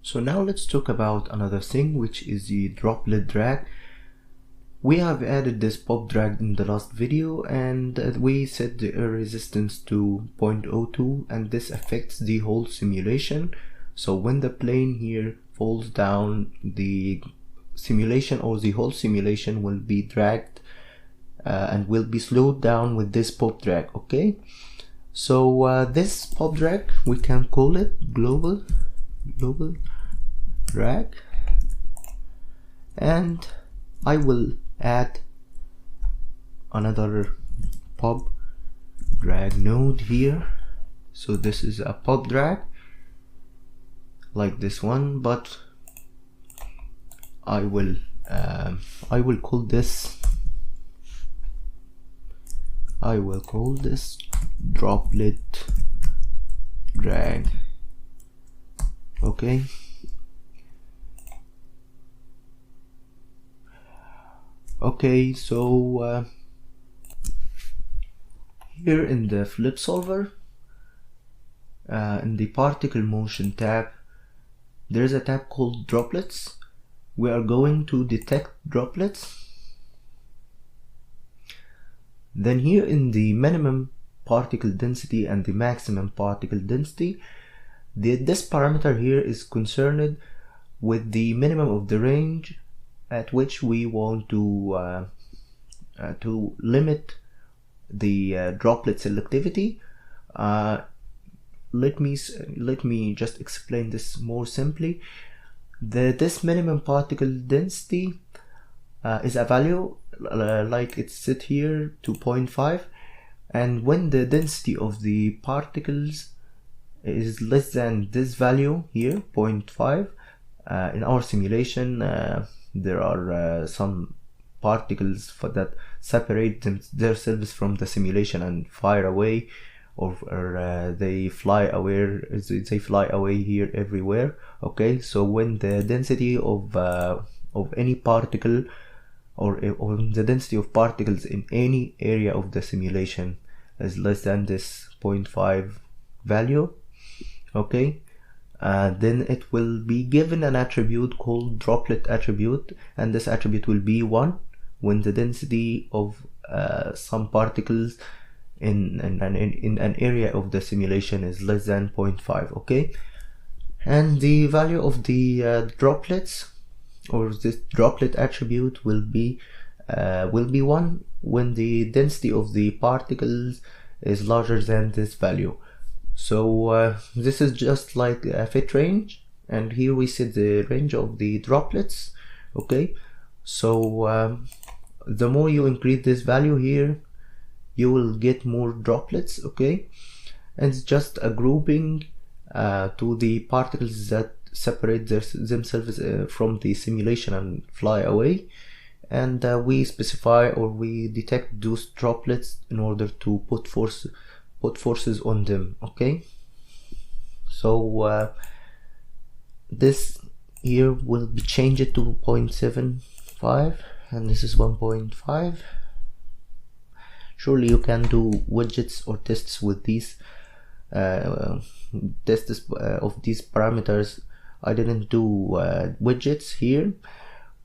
So now let's talk about another thing, which is the droplet drag. We have added this pop drag in the last video, and we set the air resistance to 0.02, and this affects the whole simulation. So when the plane here falls down, the simulation or the whole simulation will be dragged and will be slowed down with this pop drag. Okay, so this pop drag, we can call it global drag, and I will add another pop drag node here. So this is a pop drag like this one, but I will call this droplet drag. Okay, so here in the flip solver, in the particle motion tab, there is a tab called droplets. We are going to detect droplets. Then here in the minimum particle density and the maximum particle density, this parameter here is concerned with the minimum of the range at which we want to limit the droplet selectivity. Let me just explain this more simply. This minimum particle density is a value like it's set here to 0.5, and when the density of the particles is less than this value here, 0.5, in our simulation there are some particles that separate themselves from the simulation and fire away, or they fly away here everywhere. Okay, so when the density of any particle or the density of particles in any area of the simulation is less than this 0.5 value, okay, then it will be given an attribute called droplet attribute, and this attribute will be 1 when the density of some particles in an area of the simulation is less than 0.5. okay, and the value of the droplets, or this droplet attribute, will be 1 when the density of the particles is larger than this value. So this is just like a fit range, and here we set the range of the droplets. Okay, so the more you increase this value here, you will get more droplets. Okay, and it's just a grouping to the particles that separate themselves from the simulation and fly away, and we specify or we detect those droplets in order to put forces on them. Okay, so this here will be changed to 0.75, and this is 1.5. Surely you can do widgets or tests with these tests of these parameters. I didn't do widgets here,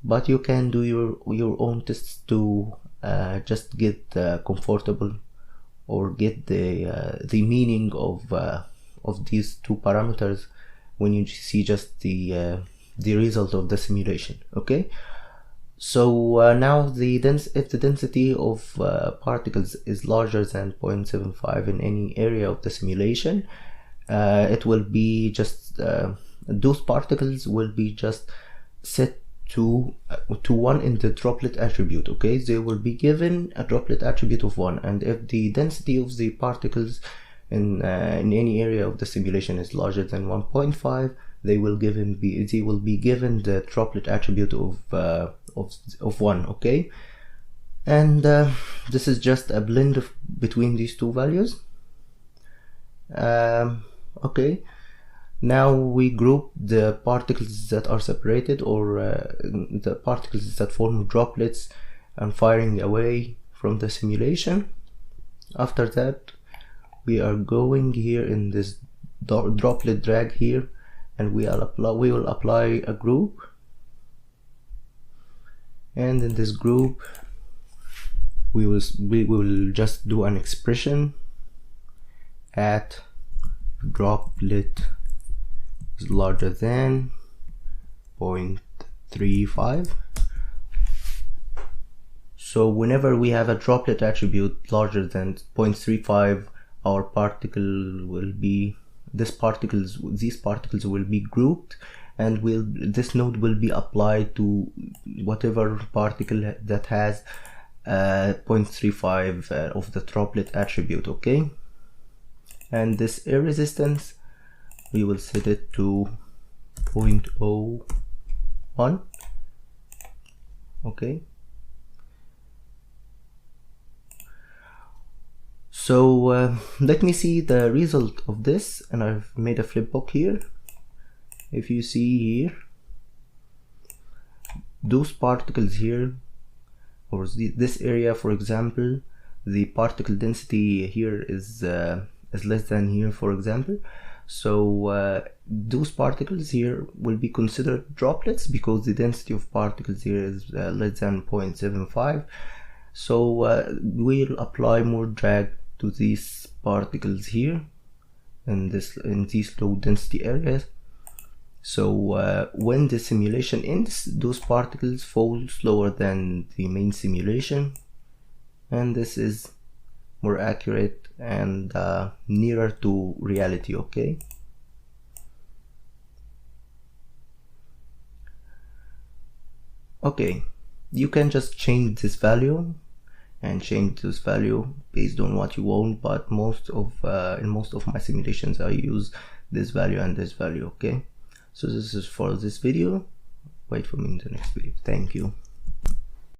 but you can do your own tests to just get comfortable or get the meaning of these two parameters when you see just the result of the simulation. Okay, so now if the density of particles is larger than 0.75 in any area of the simulation, it will be just those particles will be just set to 1 in the droplet attribute. Okay, they will be given a droplet attribute of 1, and if the density of the particles in any area of the simulation is larger than 1.5, they will be given the droplet attribute of 1. Okay, and this is just a blend between these two values. Okay, now we group the particles that are separated, or the particles that form droplets and firing away from the simulation. After that, we are going here in this droplet drag here and we will apply a group, and in this group we will just do an expression at droplet is larger than 0.35. So whenever we have a droplet attribute larger than 0.35, our particle will be these particles will be grouped, and this node will be applied to whatever particle that has 0.35 of the droplet attribute. Okay, and this air resistance we will set it to 0.01. okay, so let me see the result of this, and I've made a flipbook here. If you see here, those particles here, or this area for example, the particle density here is less than here for example. So those particles here will be considered droplets because the density of particles here is less than 0.75. So we'll apply more drag to these particles here in these low density areas. So when the simulation ends, those particles fall slower than the main simulation, and this is more accurate and nearer to reality. Okay, you can just change this value and change this value based on what you want, but in most of my simulations I use this value and this value. Okay, so this is for this video. Wait for me in the next video. Thank you.